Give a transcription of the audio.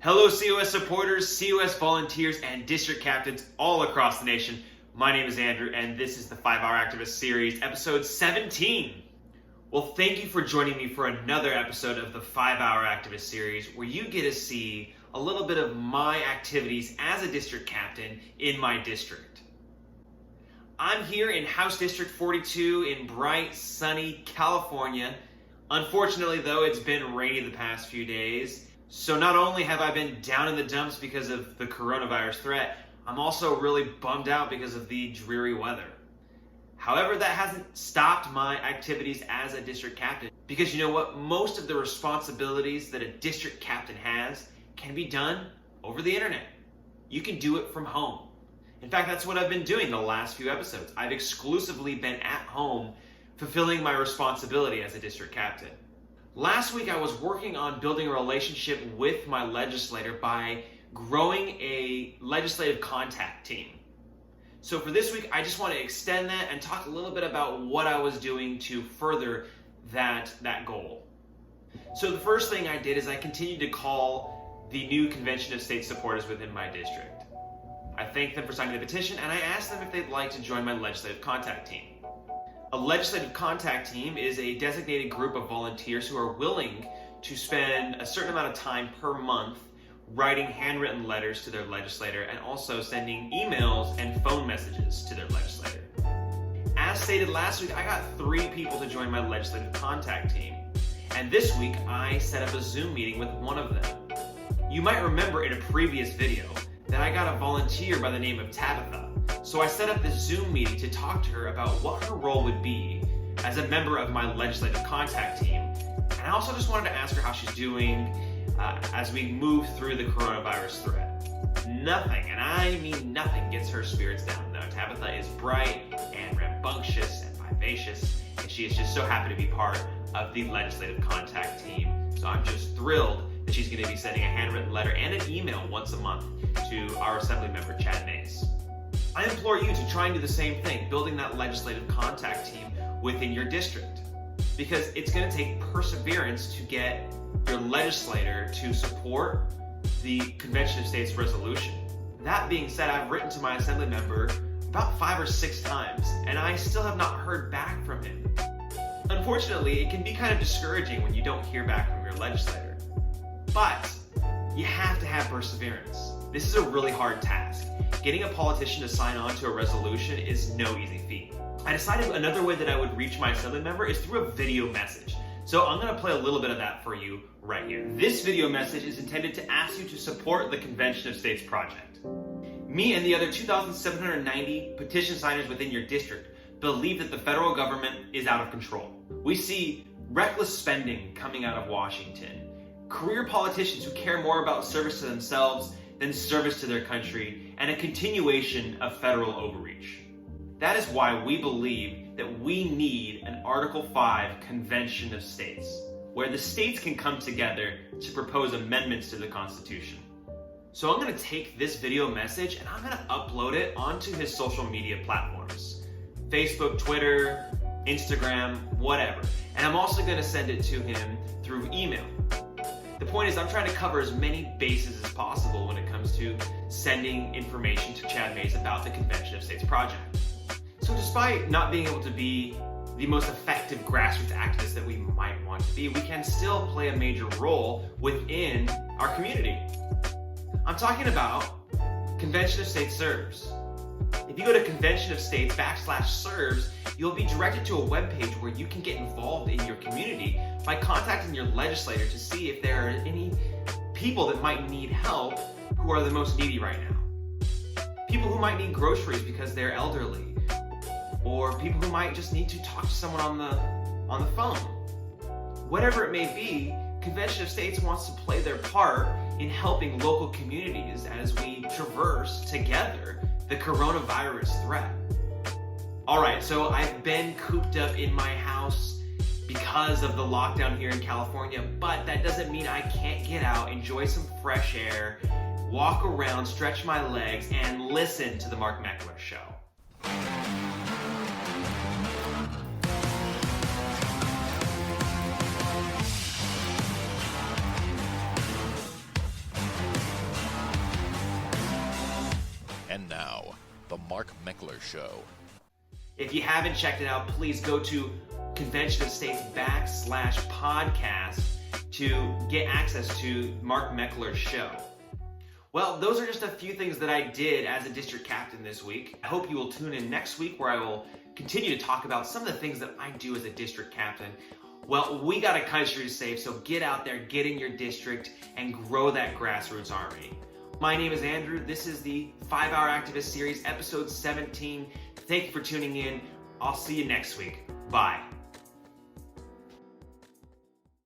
Hello COS supporters, COS volunteers, and district captains all across the nation. My name is Andrew, and this is the 5-Hour Activist Series, episode 17. Well, thank you for joining me for another episode of the 5-Hour Activist Series, where you get to see a little bit of my activities as a district captain in my district. I'm here in House District 42 in bright, sunny California. Unfortunately, though, it's been rainy the past few days. So not only have I been down in the dumps because of the coronavirus threat, I'm also really bummed out because of the dreary weather. However, that hasn't stopped my activities as a district captain, because you know what? Most of the responsibilities that a district captain has can be done over the internet. You can do it from home. In fact, that's what I've been doing the last few episodes. I've exclusively been at home fulfilling my responsibility as a district captain. Last week, I was working on building a relationship with my legislator by growing a legislative contact team. So for this week, I just want to extend that and talk a little bit about what I was doing to further that goal. So the first thing I did is I continued to call the new Convention of State supporters within my district. I thanked them for signing the petition, and I asked them if they'd like to join my legislative contact team. A legislative contact team is a designated group of volunteers who are willing to spend a certain amount of time per month writing handwritten letters to their legislator and also sending emails and phone messages to their legislator. As stated last week, I got 3 people to join my legislative contact team. And this week, I set up a Zoom meeting with one of them. You might remember in a previous video that I got a volunteer by the name of Tabitha. So I set up this Zoom meeting to talk to her about what her role would be as a member of my legislative contact team. And I also just wanted to ask her how she's doing as we move through the coronavirus threat. Nothing, and I mean nothing, gets her spirits down. Now, Tabitha is bright and rambunctious and vivacious, and she is just so happy to be part of the legislative contact team. So I'm just thrilled that she's going to be sending a handwritten letter and an email once a month to our Assembly member, Chad Mays. I implore you to try and do the same thing, building that legislative contact team within your district, because it's going to take perseverance to get your legislator to support the Convention of States resolution. That being said, I've written to my Assembly member about 5 or 6 times, and I still have not heard back from him. Unfortunately, it can be kind of discouraging when you don't hear back from your legislator, but you have to have perseverance. This is a really hard task. Getting a politician to sign on to a resolution is no easy feat. I decided another way that I would reach my Assembly member is through a video message. So I'm going to play a little bit of that for you right here. This video message is intended to ask you to support the Convention of States project. Me and the other 2,790 petition signers within your district believe that the federal government is out of control. We see reckless spending coming out of Washington, career politicians who care more about service to themselves than service to their country, and a continuation of federal overreach. That is why we believe that we need an Article 5 Convention of States, where the states can come together to propose amendments to the Constitution. So I'm going to take this video message and I'm going to upload it onto his social media platforms. Facebook, Twitter, Instagram, whatever. And I'm also going to send it to him through email. The point is, I'm trying to cover as many bases as possible when it comes to sending information to Chad Mays about the Convention of States project. So despite not being able to be the most effective grassroots activist that we might want to be, we can still play a major role within our community. I'm talking about Convention of States Serves. If you go to Convention of States /serves, you'll be directed to a webpage where you can get involved in your community by contacting your legislator to see if there are any people that might need help who are the most needy right now. People who might need groceries because they're elderly, or people who might just need to talk to someone on the phone. Whatever it may be, Convention of States wants to play their part in helping local communities as we traverse together the coronavirus threat. All right, so I've been cooped up in my house because of the lockdown here in California, but that doesn't mean I can't get out, enjoy some fresh air, walk around, stretch my legs, and listen to the Mark Meckler Show. And now, The Mark Meckler Show. If you haven't checked it out, please go to Convention of States /podcast to get access to Mark Meckler's show. Well, those are just a few things that I did as a district captain this week. I hope you will tune in next week where I will continue to talk about some of the things that I do as a district captain. Well, we got a country to save, so get out there, get in your district, and grow that grassroots army. My name is Andrew. This is the 5-Hour Activist Series, episode 17. Thank you for tuning in. I'll see you next week. Bye.